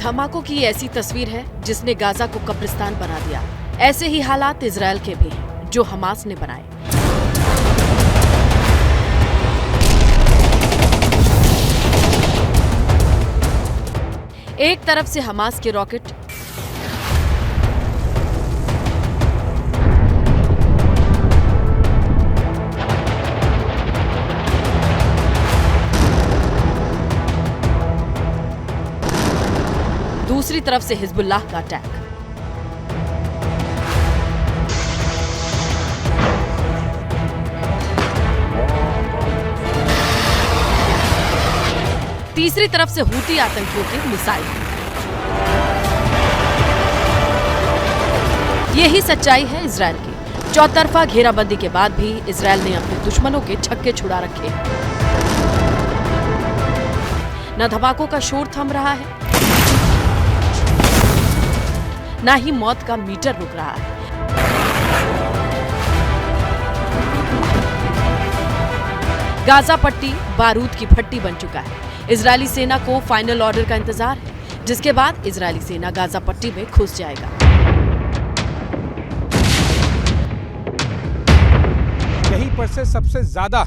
धमाकों की ऐसी तस्वीर है जिसने गाजा को कब्रिस्तान बना दिया। ऐसे ही हालात इजरायल के भी हैं जो हमास ने बनाए। एक तरफ से हमास के रॉकेट दूसरी तरफ से हिजबुल्लाह का अटैक। तीसरी तरफ से हूती आतंकियों की मिसाइल। यही सच्चाई है इजरायल की। चौतरफा घेराबंदी के बाद भी इजरायल ने अपने दुश्मनों के छक्के छुड़ा रखे। न धमाकों का शोर थम रहा है, ना ही मौत का मीटर रुक रहा है। गाजा पट्टी बारूद की भट्टी बन चुका है। इजरायली सेना को फाइनल ऑर्डर का इंतजार है, जिसके बाद इजरायली सेना गाजा पट्टी में घुस जाएगा। यहीं पर से सबसे ज्यादा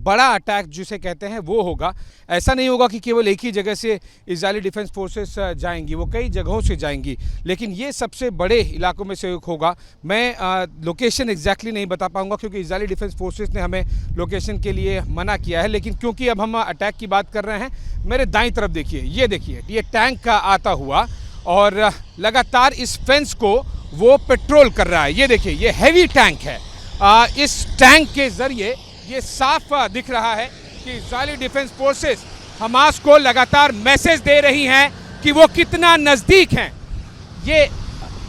बड़ा अटैक जिसे कहते हैं वो होगा। ऐसा नहीं होगा कि केवल एक ही जगह से इजरायली डिफेंस फोर्सेस जाएंगी, वो कई जगहों से जाएंगी, लेकिन ये सबसे बड़े इलाकों में से एक होगा। मैं लोकेशन एग्जैक्टली नहीं बता पाऊंगा क्योंकि इजरायली डिफेंस फोर्सेस ने हमें लोकेशन के लिए मना किया है, लेकिन क्योंकि अब हम अटैक की बात कर रहे हैं, मेरे दाईं तरफ देखिए, ये टैंक का आता हुआ और लगातार इस फेंस को वो पेट्रोल कर रहा है। ये देखिए, ये हैवी टैंक है। इस टैंक के जरिए ये साफ दिख रहा है कि इजरायली डिफेंस फोर्सेस हमास को लगातार मैसेज दे रही हैं कि वो कितना नजदीक हैं। ये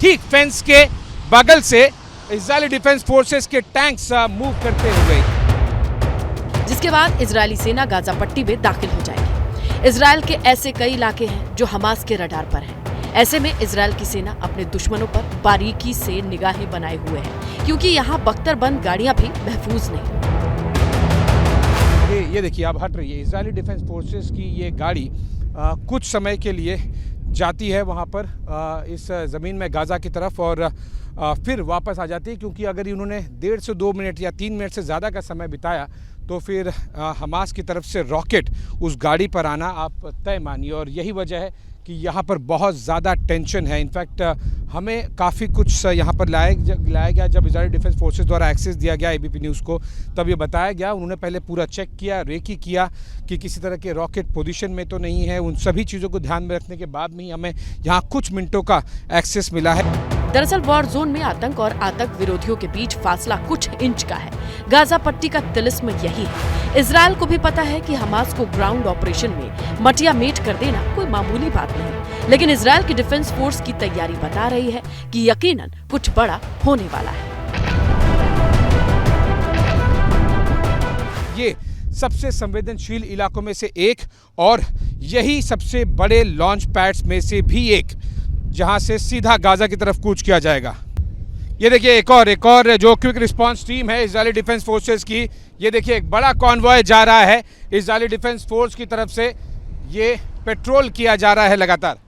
ठीक फेंस के बगल से इजरायली डिफेंस फोर्सेस के टैंक्स मूव करते हुए, जिसके बाद इजरायली सेना गाजा पट्टी में दाखिल हो जाएगी। इजरायल के ऐसे कई इलाके हैं जो हमास के रडार पर हैं। ऐसे में इजरायल की सेना अपने दुश्मनों पर बारीकी से निगाहें बनाए हुए है, क्योंकि यहाँ बख्तरबंद गाड़ियां भी महफूज नहीं। ये देखिए, आप हट रही है इजरायली डिफेंस फोर्सेस की ये गाड़ी कुछ समय के लिए जाती है वहाँ पर इस ज़मीन में गाज़ा की तरफ और फिर वापस आ जाती है, क्योंकि अगर इन्होंने 1.5 से 2 मिनट या 3 मिनट से ज़्यादा का समय बिताया तो फिर हमास की तरफ से रॉकेट उस गाड़ी पर आना आप तय मानिए। और यही वजह है कि यहाँ पर बहुत ज़्यादा टेंशन है। इनफैक्ट हमें काफ़ी कुछ यहाँ पर लाया गया। जब इजरायली डिफेंस फोर्सेस द्वारा एक्सेस दिया गया एबीपी न्यूज़ को, तब ये बताया गया, उन्होंने पहले पूरा चेक किया, रेकी किया कि किसी तरह के रॉकेट पोजीशन में तो नहीं है। उन सभी चीज़ों को ध्यान में रखने के बाद में हमें यहाँ कुछ मिनटों का एक्सेस मिला है। दरअसल वॉर जोन में आतंक और आतंक विरोधियों के बीच फासला कुछ इंच का है। गाजा पट्टी का तिलिस्म यही है। इजरायल को भी पता है कि हमास को ग्राउंड ऑपरेशन में मटिया मेट कर देना कोई मामूली बात नहीं, लेकिन इजरायल की डिफेंस फोर्स की तैयारी बता रही है कि यकीनन कुछ बड़ा होने वाला है। ये सबसे संवेदनशील इलाकों में से एक और यही सबसे बड़े लॉन्च पैड्स में से भी एक, जहां से सीधा गाजा की तरफ कूच किया जाएगा। ये देखिए, एक और जो क्विक रिस्पांस टीम है इजरायली डिफेंस फोर्सेस की, ये देखिए एक बड़ा कॉन्वॉय जा रहा है इजरायली डिफेंस फोर्स की तरफ से। ये पेट्रोल किया जा रहा है लगातार।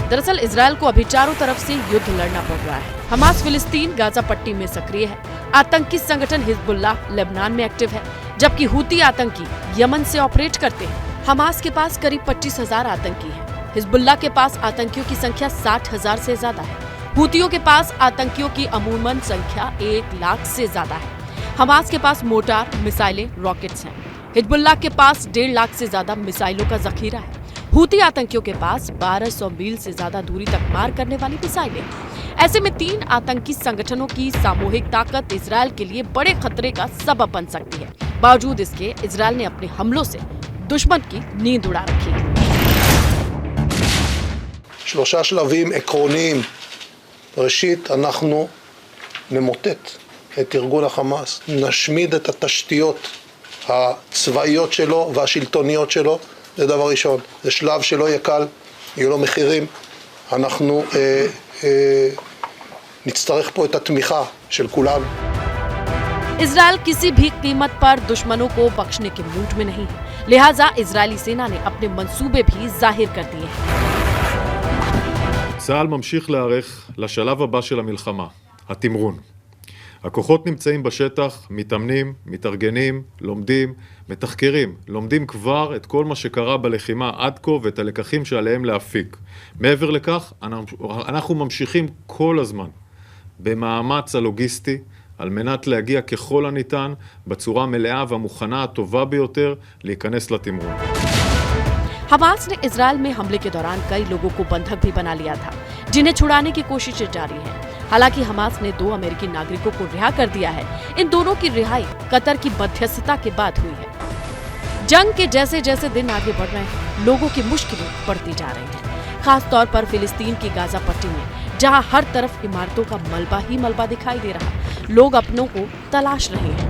दरअसल इजरायल को अभी चारों तरफ से युद्ध लड़ना पड़ रहा है। हमास फिलिस्तीन गाजा पट्टी में सक्रिय है, आतंकी संगठन हिजबुल्लाह लेबनान में एक्टिव है, जबकि हूती आतंकी यमन से ऑपरेट करते हैं। हमास के पास करीब 25,000 आतंकी हैं। हिजबुल्लाह के पास आतंकियों की संख्या 60,000 से ज्यादा है। हूतियों के पास आतंकियों की अमूमन संख्या 1 लाख से ज्यादा है। हमास के पास मोर्टार, मिसाइलें, रॉकेट्स हैं। हिजबुल्लाह के पास 1.5 लाख से ज्यादा मिसाइलों का जखीरा है। हूती आतंकियों के पास 1200 मील से ज्यादा दूरी तक मार करने वाली मिसाइलें। ऐसे में 3 आतंकी संगठनों की सामूहिक ताकत इजरायल के लिए बड़े खतरे का सबब बन सकती है। बावजूद इसके इजरायल ने अपने हमलों से दुश्मन की नींद उड़ा रखी है। 3 שלבים עקרוניים. ראשית, אנחנו נמוטט את ארגון החמאס, נשמיד את התשתיות הצבאיות שלו והשלטוניות שלו. זה דבר ראשון. זה שלב שלא יהיה קל, יהיו לו מחירים. אנחנו נצטרך פה את התמיכה של כולם. इजरायल किसी भी कीमत पर दुश्मनों को बख्शने के मूड में नहीं है। लिहाजा इजरायली सेना ने अपने मंसूबे भी जाहिर कर दिए हैं। צה"ל ממשיך להיערך לשלב הבא של המלחמה, התמרון. הכוחות נמצאים בשטח, מתאמנים, מתארגנים, לומדים, מתחקרים, לומדים כבר את כל מה שקרה בלחימה עד כה ואת הלקחים שעליהם להפיק. מעבר לכך, אנחנו ממשיכים כל הזמן במאמץ הלוגיסטי על מנת להגיע ככל הניתן בצורה מלאה והמוכנה הטובה ביותר להיכנס לתמרון. हमास ने इजरायल में हमले के दौरान कई लोगों को बंधक भी बना लिया था, जिन्हें छुड़ाने की कोशिशें जारी हैं। हालांकि हमास ने 2 अमेरिकी नागरिकों को रिहा कर दिया है। इन दोनों की रिहाई कतर की मध्यस्थता के बाद हुई है। जंग के जैसे जैसे दिन आगे बढ़ रहे हैं, लोगों की मुश्किलें बढ़ती जा रही हैं। खास तौर पर फिलिस्तीन की गाजा पट्टी में, जहां हर तरफ इमारतों का मलबा ही मलबा दिखाई दे रहा, लोग अपनों को तलाश रहे हैं।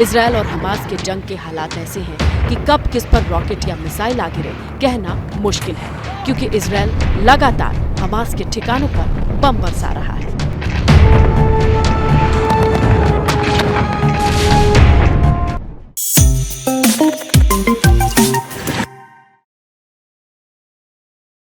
इजरायल और हमास के जंग के हालात ऐसे हैं कि कब किस पर रॉकेट या मिसाइल आ गिरे कहना मुश्किल है, क्योंकि इजरायल लगातार हमास के ठिकानों पर बम बरसा रहा है।